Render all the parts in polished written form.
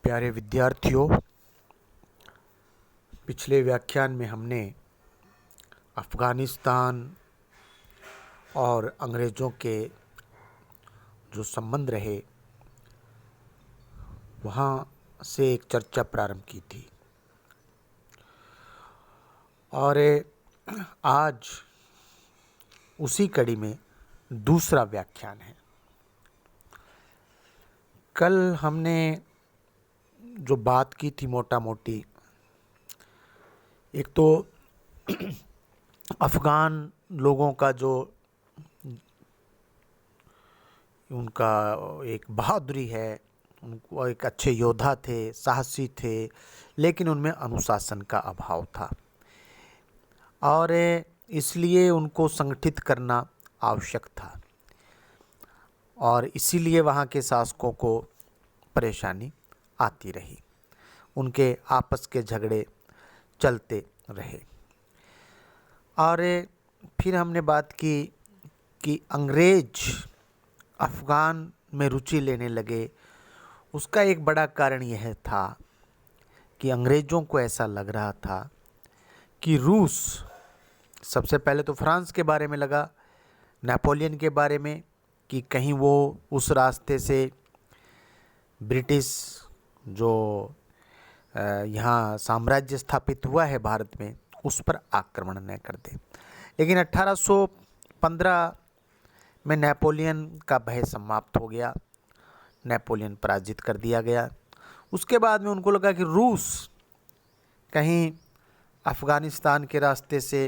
प्यारे विद्यार्थियों, पिछले व्याख्यान में हमने अफ़गानिस्तान और अंग्रेज़ों के जो संबंध रहे वहाँ से एक चर्चा प्रारंभ की थी और आज उसी कड़ी में दूसरा व्याख्यान है। कल हमने जो बात की थी मोटा मोटी, एक तो अफ़गान लोगों का जो उनका एक बहादुरी है, उनको एक अच्छे योद्धा थे, साहसी थे, लेकिन उनमें अनुशासन का अभाव था और इसलिए उनको संगठित करना आवश्यक था और इसीलिए वहाँ के शासकों को परेशानी आती रही, उनके आपस के झगड़े चलते रहे। और फिर हमने बात की कि अंग्रेज अफ़गान में रुचि लेने लगे। उसका एक बड़ा कारण यह था कि अंग्रेज़ों को ऐसा लग रहा था कि रूस, सबसे पहले तो फ्रांस के बारे में लगा, नेपोलियन के बारे में, कि कहीं वो उस रास्ते से ब्रिटिश जो यहाँ साम्राज्य स्थापित हुआ है भारत में, उस पर आक्रमण न कर दे। लेकिन 1815 में नेपोलियन का भय समाप्त हो गया, नेपोलियन पराजित कर दिया गया। उसके बाद में उनको लगा कि रूस कहीं अफ़गानिस्तान के रास्ते से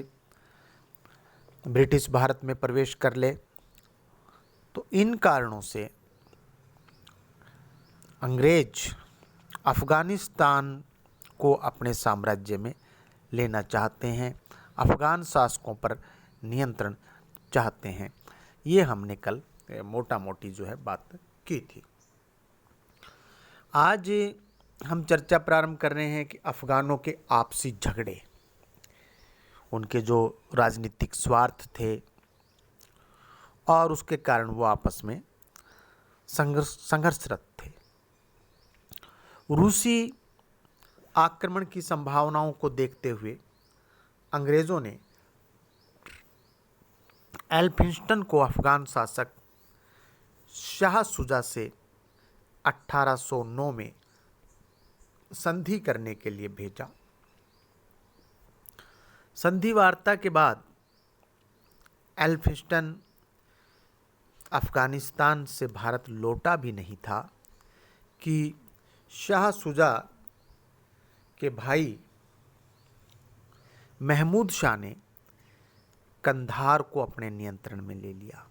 ब्रिटिश भारत में प्रवेश कर ले। तो इन कारणों से अंग्रेज अफ़गानिस्तान को अपने साम्राज्य में लेना चाहते हैं, अफ़गान शासकों पर नियंत्रण चाहते हैं। ये हमने कल मोटा मोटी जो है बात की थी। आज हम चर्चा प्रारंभ कर रहे हैं कि अफ़गानों के आपसी झगड़े, उनके जो राजनीतिक स्वार्थ थे और उसके कारण वो आपस में संघर्षरत थे। रूसी आक्रमण की संभावनाओं को देखते हुए अंग्रेज़ों ने एल्फिंस्टन को अफ़गान शासक शाह शुजा से 1809 में संधि करने के लिए भेजा। संधि वार्ता के बाद एल्फिंस्टन अफ़गानिस्तान से भारत लौटा भी नहीं था कि शाह शुजा के भाई महमूद शाह ने कंधार को अपने नियंत्रण में ले लिया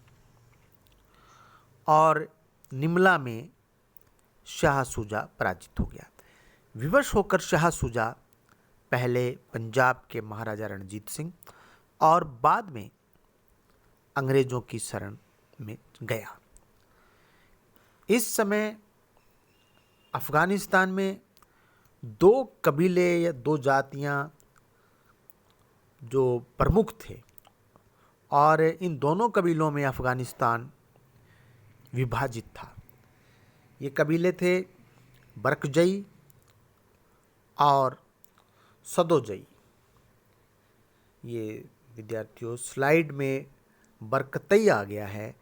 और निमला में शाह शुजा पराजित हो गया। विवश होकर शाह शुजा पहले पंजाब के महाराजा रणजीत सिंह और बाद में अंग्रेज़ों की शरण में गया। इस समय अफ़गानिस्तान में दो कबीले या दो जातियां जो प्रमुख थे और इन दोनों कबीलों में अफ़गानिस्तान विभाजित था। ये कबीले थे बरकजई और सदोजई। ये विद्यार्थियों स्लाइड में बरकतई आ गया है,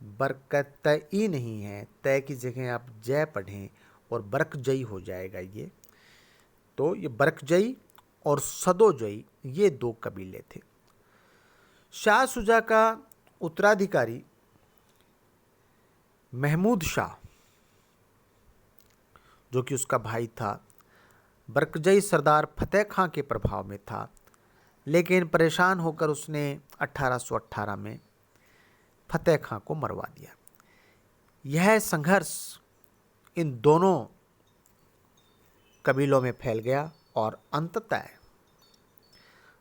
बरकतई नहीं है, तय की जगह आप जय पढ़ें और बरकजई हो जाएगा। ये तो ये बरकजई और सदोजई ये दो कबीले थे। शाह शुजा का उत्तराधिकारी महमूद शाह, जो कि उसका भाई था, बरकजई सरदार फतेह खां के प्रभाव में था, लेकिन परेशान होकर उसने 1818 में फतेह खां को मरवा दिया। यह संघर्ष इन दोनों कबीलों में फैल गया और अंततः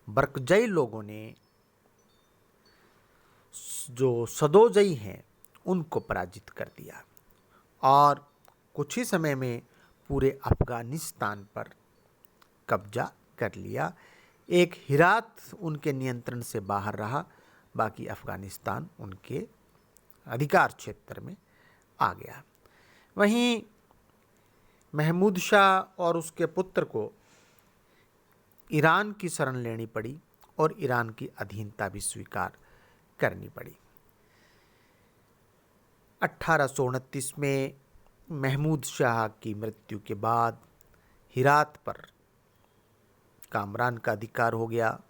बरकजई लोगों ने जो सदोजई हैं उनको पराजित कर दिया और कुछ ही समय में पूरे अफ़गानिस्तान पर कब्जा कर लिया। एक हिरात उनके नियंत्रण से बाहर रहा, बाकी अफ़गानिस्तान उनके अधिकार क्षेत्र में आ गया। वहीं महमूद शाह और उसके पुत्र को ईरान की शरण लेनी पड़ी और ईरान की अधीनता भी स्वीकार करनी पड़ी। 1829 में महमूद शाह की मृत्यु के बाद हिरात पर कामरान का अधिकार हो गया।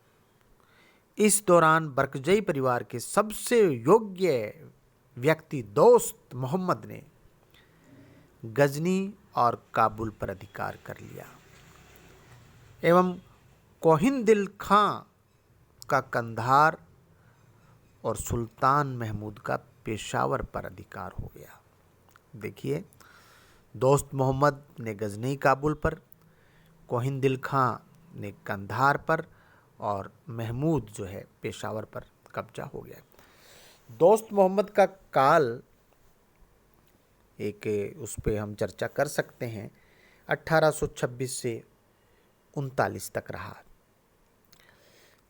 इस दौरान बरकजई परिवार के सबसे योग्य व्यक्ति दोस्त मोहम्मद ने गजनी और काबुल पर अधिकार कर लिया एवं कोहिनूर खां का कंधार और सुल्तान महमूद का पेशावर पर अधिकार हो गया। देखिए, दोस्त मोहम्मद ने गजनी काबुल पर, कोहिनूर खां ने कंधार पर और महमूद जो है पेशावर पर कब्जा हो गया। दोस्त मोहम्मद का काल एक उस पर हम चर्चा कर सकते हैं। 1826 से 39 तक रहा।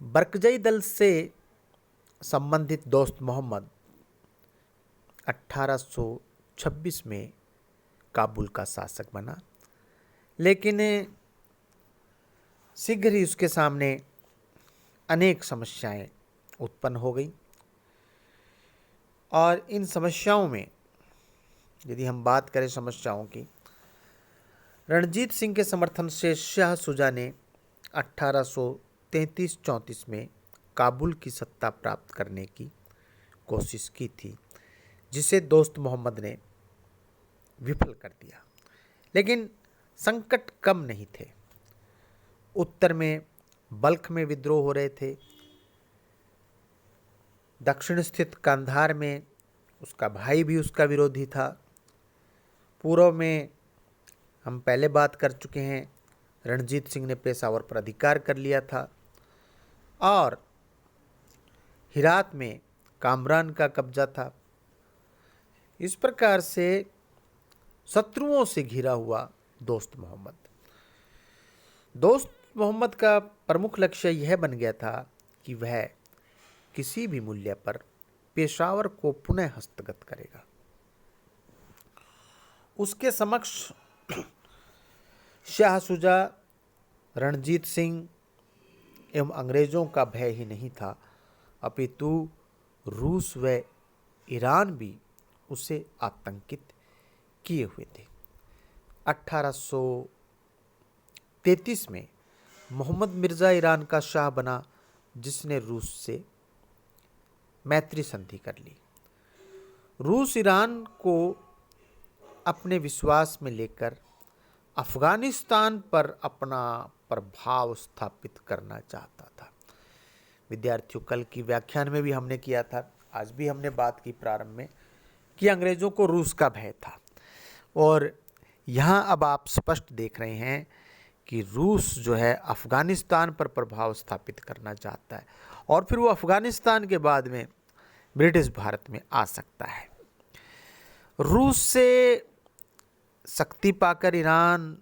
बरकजई दल से संबंधित दोस्त मोहम्मद 1826 में काबुल का शासक बना, लेकिन शीघ्र ही उसके सामने अनेक समस्याएं उत्पन्न हो गई और इन समस्याओं में यदि हम बात करें समस्याओं की, रणजीत सिंह के समर्थन से शाह शुजा ने 1833-34 में काबुल की सत्ता प्राप्त करने की कोशिश की थी, जिसे दोस्त मोहम्मद ने विफल कर दिया। लेकिन संकट कम नहीं थे। उत्तर में बल्ख में विद्रोह हो रहे थे, दक्षिण स्थित कंधार में उसका भाई भी उसका विरोधी था, पूर्व में हम पहले बात कर चुके हैं रणजीत सिंह ने पेशावर पर अधिकार कर लिया था और हिरात में कामरान का कब्जा था। इस प्रकार से शत्रुओं से घिरा हुआ दोस्त मोहम्मद का प्रमुख लक्ष्य यह बन गया था कि वह किसी भी मूल्य पर पेशावर को पुनः हस्तगत करेगा। उसके समक्ष शाह शुजा, रणजीत सिंह एवं अंग्रेजों का भय ही नहीं था, अपितु रूस व ईरान भी उसे आतंकित किए हुए थे। 1833 में मोहम्मद मिर्ज़ा ईरान का शाह बना, जिसने रूस से मैत्री संधि कर ली। रूस ईरान को अपने विश्वास में लेकर अफगानिस्तान पर अपना प्रभाव स्थापित करना चाहता था। विद्यार्थियों, कल की व्याख्यान में भी हमने किया था, आज भी हमने बात की प्रारंभ में, कि अंग्रेज़ों को रूस का भय था और यहाँ अब आप स्पष्ट देख रहे हैं कि रूस जो है अफगानिस्तान पर प्रभाव स्थापित करना चाहता है और फिर वो अफगानिस्तान के बाद में ब्रिटिश भारत में आ सकता है। रूस से शक्ति पाकर ईरान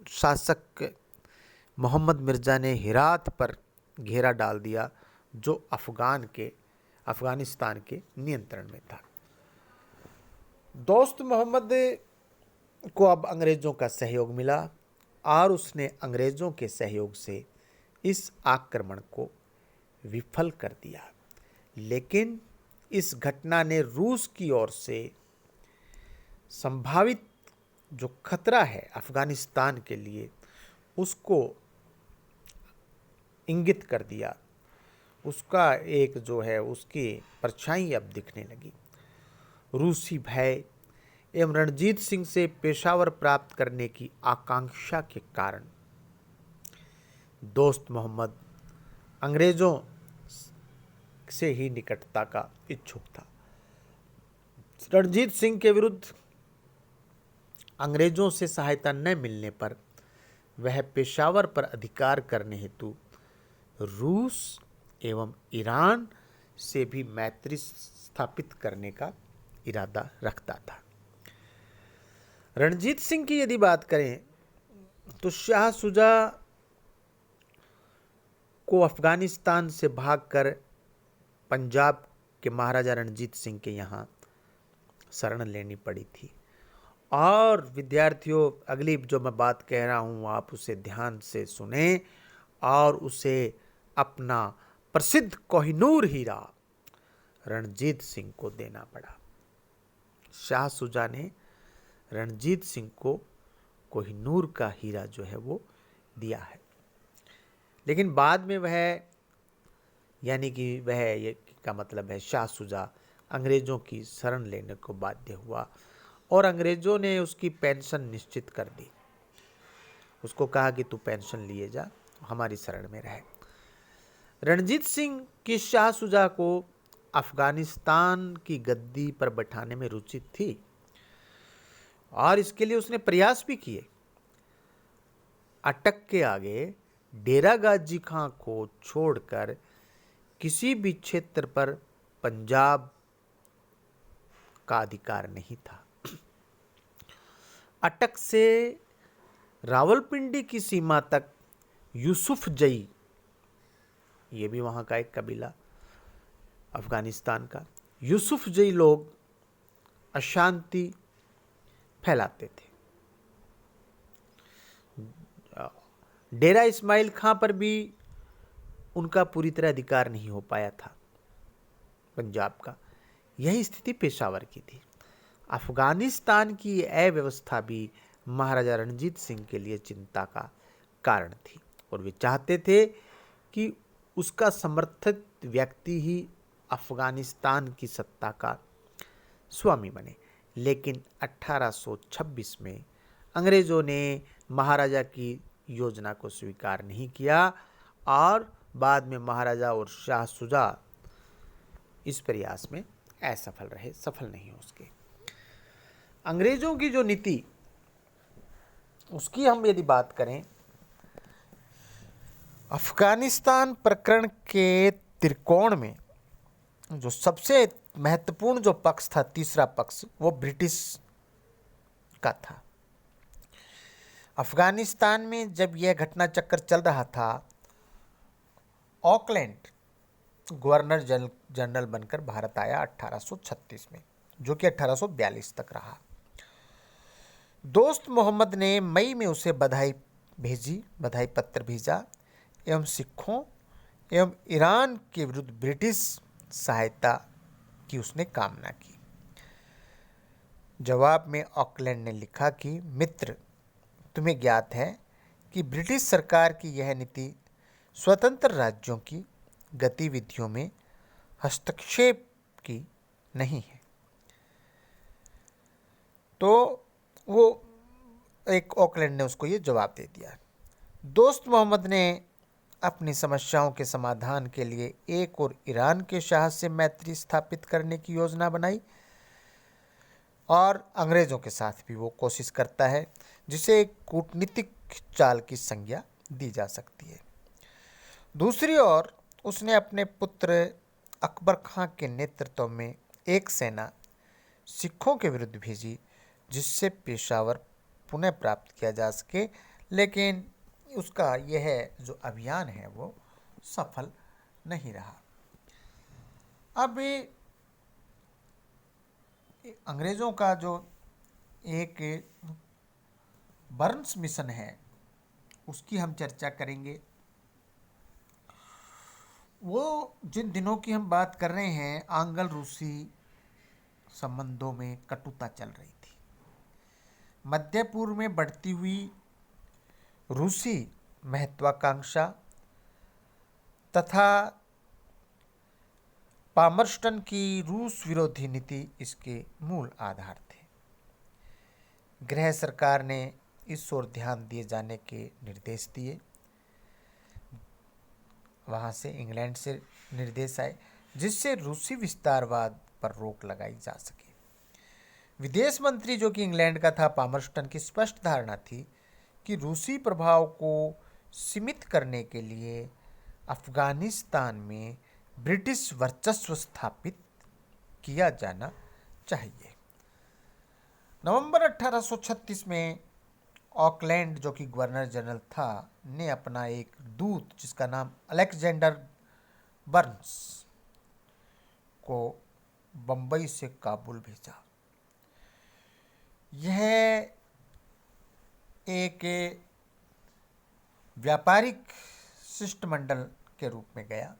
शासक मोहम्मद मिर्ज़ा ने हिरात पर घेरा डाल दिया, जो अफगानिस्तान के नियंत्रण में था। दोस्त मोहम्मद को अब अंग्रेज़ों का सहयोग मिला और उसने अंग्रेज़ों के सहयोग से इस आक्रमण को विफल कर दिया। लेकिन इस घटना ने रूस की ओर से संभावित जो खतरा है अफगानिस्तान के लिए, उसको इंगित कर दिया। उसका एक जो है उसकी परछाई अब दिखने लगी। रूसी भय एवं रणजीत सिंह से पेशावर प्राप्त करने की आकांक्षा के कारण दोस्त मोहम्मद अंग्रेज़ों से ही निकटता का इच्छुक था। रणजीत सिंह के विरुद्ध अंग्रेज़ों से सहायता न मिलने पर वह पेशावर पर अधिकार करने हेतु रूस एवं ईरान से भी मैत्री स्थापित करने का इरादा रखता था। रणजीत सिंह की यदि बात करें तो शाह शुजा को अफगानिस्तान से भागकर पंजाब के महाराजा रणजीत सिंह के यहाँ शरण लेनी पड़ी थी और विद्यार्थियों, अगली जो मैं बात कह रहा हूँ आप उसे ध्यान से सुने और उसे अपना प्रसिद्ध कोहिनूर हीरा रणजीत सिंह को देना पड़ा। शाह सुजा ने रणजीत सिंह को कोहिनूर का हीरा जो है वो दिया है। लेकिन बाद में वह, यानी कि वह, ये का मतलब है शाह सुजा, अंग्रेज़ों की शरण लेने को बाध्य हुआ और अंग्रेज़ों ने उसकी पेंशन निश्चित कर दी। उसको कहा कि तू पेंशन लिए जा, हमारी शरण में रहे। रणजीत सिंह की शाह सुजा को अफगानिस्तान की गद्दी पर बैठाने में रुचि थी और इसके लिए उसने प्रयास भी किए। अटक के आगे डेरा गाजी खां को छोड़कर किसी भी क्षेत्र पर पंजाब का अधिकार नहीं था। अटक से रावलपिंडी की सीमा तक यूसुफ जई, ये भी वहाँ का एक कबीला अफगानिस्तान का, यूसुफ जई लोग अशांति फैलाते थे। डेरा इस्माइल खां पर भी उनका पूरी तरह अधिकार नहीं हो पाया था पंजाब का। यही स्थिति पेशावर की थी। अफगानिस्तान की अव्यवस्था भी महाराजा रणजीत सिंह के लिए चिंता का कारण थी और वे चाहते थे कि उसका समर्थित व्यक्ति ही अफगानिस्तान की सत्ता का स्वामी बने। लेकिन 1826 में अंग्रेज़ों ने महाराजा की योजना को स्वीकार नहीं किया और बाद में महाराजा और शाह सुजा इस प्रयास में असफल रहे, सफल नहीं हो सके। अंग्रेज़ों की जो नीति, उसकी हम यदि बात करें, अफगानिस्तान प्रकरण के त्रिकोण में जो सबसे महत्वपूर्ण जो पक्ष था, तीसरा पक्ष, वो ब्रिटिश का था। अफगानिस्तान में जब यह घटना चक्कर चल रहा था, ऑकलैंड गवर्नर जनरल बनकर भारत आया 1836 में, जो कि 1842 तक रहा। दोस्त मोहम्मद ने मई में उसे बधाई पत्र भेजा एवं सिखों एवं ईरान के विरुद्ध ब्रिटिश सहायता की उसने कामना की। जवाब में ऑकलैंड ने लिखा कि मित्र, तुम्हें ज्ञात है कि ब्रिटिश सरकार की यह नीति स्वतंत्र राज्यों की गतिविधियों में हस्तक्षेप की नहीं है। तो वो एक ऑकलैंड ने उसको ये जवाब दे दिया। दोस्त मोहम्मद ने अपनी समस्याओं के समाधान के लिए एक और ईरान के शाह से मैत्री स्थापित करने की योजना बनाई और अंग्रेज़ों के साथ भी वो कोशिश करता है, जिसे एक कूटनीतिक चाल की संज्ञा दी जा सकती है। दूसरी ओर उसने अपने पुत्र अकबर खां के नेतृत्व में एक सेना सिखों के विरुद्ध भेजी, जिससे पेशावर पुनः प्राप्त किया जा सके, लेकिन उसका यह जो अभियान है वो सफल नहीं रहा। अब अंग्रेज़ों का जो एक बर्न्स मिशन है उसकी हम चर्चा करेंगे। वो जिन दिनों की हम बात कर रहे हैं, आंग्ल रूसी संबंधों में कटुता चल रही थी। मध्य पूर्व में बढ़ती हुई रूसी महत्वाकांक्षा तथा पामर्स्टन की रूस विरोधी नीति इसके मूल आधार थे। गृह सरकार ने इस ओर ध्यान दिए जाने के निर्देश दिए। वहाँ से इंग्लैंड से निर्देश आए, जिससे रूसी विस्तारवाद पर रोक लगाई जा सके। विदेश मंत्री जो कि इंग्लैंड का था, पामर्स्टन की स्पष्ट धारणा थी कि रूसी प्रभाव को सीमित करने के लिए अफगानिस्तान में ब्रिटिश वर्चस्व स्थापित किया जाना चाहिए। नवंबर 1836 में ऑकलैंड जो कि गवर्नर जनरल था, ने अपना एक दूत जिसका नाम अलेक्जेंडर बर्न्स को बंबई से काबुल भेजा। यह एक व्यापारिक शिष्टमंडल के रूप में गया,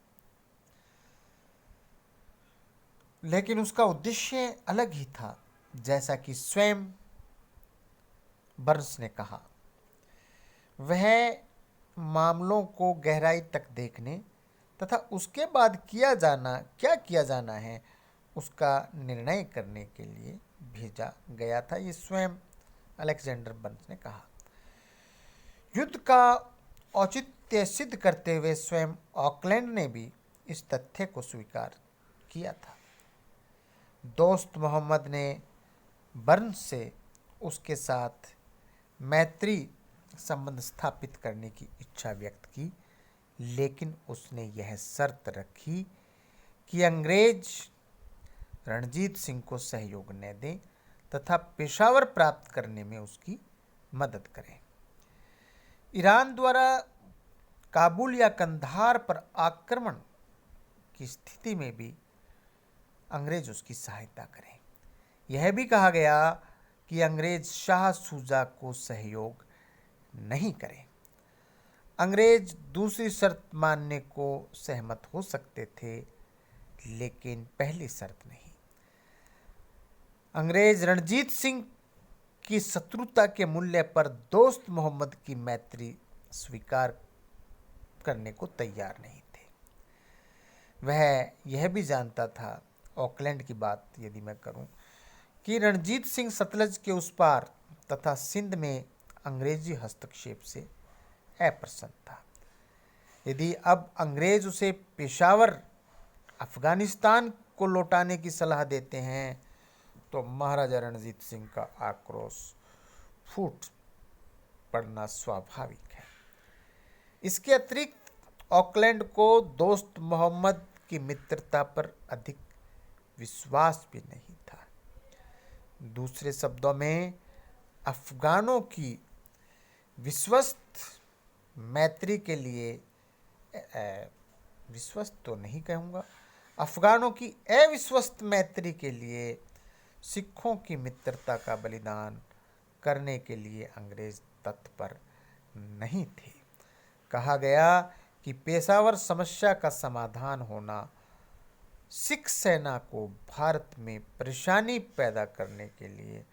लेकिन उसका उद्देश्य अलग ही था। जैसा कि स्वयं बर्न्स ने कहा, वह मामलों को गहराई तक देखने तथा उसके बाद क्या किया जाना है उसका निर्णय करने के लिए भेजा गया था। ये स्वयं अलेक्जेंडर बर्न्स ने कहा। युद्ध का औचित्य सिद्ध करते हुए स्वयं ऑकलैंड ने भी इस तथ्य को स्वीकार किया था। दोस्त मोहम्मद ने बर्न्स से उसके साथ मैत्री संबंध स्थापित करने की इच्छा व्यक्त की, लेकिन उसने यह शर्त रखी कि अंग्रेज रणजीत सिंह को सहयोग न दें तथा पेशावर प्राप्त करने में उसकी मदद करें। ईरान द्वारा काबुल या कंधार पर आक्रमण की स्थिति में भी अंग्रेज उसकी सहायता करें। यह भी कहा गया कि अंग्रेज शाह सूजा को सहयोग नहीं करें। अंग्रेज दूसरी शर्त मानने को सहमत हो सकते थे, लेकिन पहली शर्त नहीं। अंग्रेज रणजीत सिंह की शत्रुता के मूल्य पर दोस्त मोहम्मद की मैत्री स्वीकार करने को तैयार नहीं थे। वह यह भी जानता था, ऑकलैंड की बात यदि मैं करूं, कि रणजीत सिंह सतलज के उस पार तथा सिंध में अंग्रेजी हस्तक्षेप से अप्रसन्न था। यदि अब अंग्रेज उसे पेशावर अफगानिस्तान को लौटाने की सलाह देते हैं तो महाराजा रणजीत सिंह का आक्रोश फूट पड़ना स्वाभाविक है। इसके अतिरिक्त ऑकलैंड को दोस्त मोहम्मद की मित्रता पर अधिक विश्वास भी नहीं था। दूसरे शब्दों में, अफगानों की विश्वस्त मैत्री के लिए विश्वस्त तो नहीं कहूँगा, अफगानों की अविश्वस्त मैत्री के लिए सिखों की मित्रता का बलिदान करने के लिए अंग्रेज तत्पर नहीं थे। कहा गया कि पेशावर समस्या का समाधान होना सिख सेना को भारत में परेशानी पैदा करने के लिए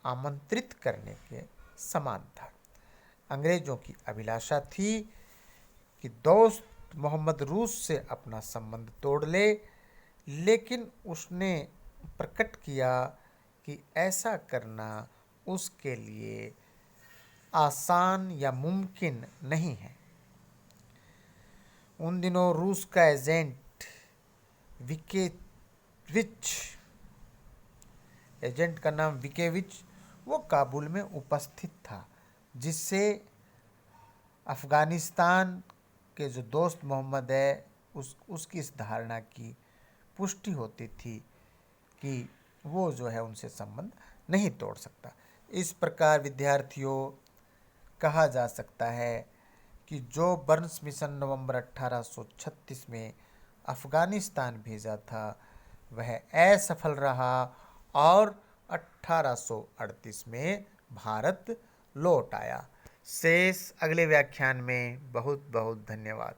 आमंत्रित करने के समान था। अंग्रेजों की अभिलाषा थी कि दोस्त मोहम्मद रूस से अपना संबंध तोड़ ले, लेकिन उसने प्रकट किया कि ऐसा करना उसके लिए आसान या मुमकिन नहीं है। उन दिनों रूस का एजेंट एजेंट का नाम विकेविच, वो काबुल में उपस्थित था, जिससे अफगानिस्तान के जो दोस्त मोहम्मद है उसकी इस धारणा की पुष्टि होती थी कि वो जो है उनसे संबंध नहीं तोड़ सकता। इस प्रकार विद्यार्थियों, कहा जा सकता है कि जो बर्न्स मिशन नवंबर 1836 में अफगानिस्तान भेजा था वह असफल रहा और 1838 में भारत लौट आया। शेष अगले व्याख्यान में। बहुत बहुत धन्यवाद।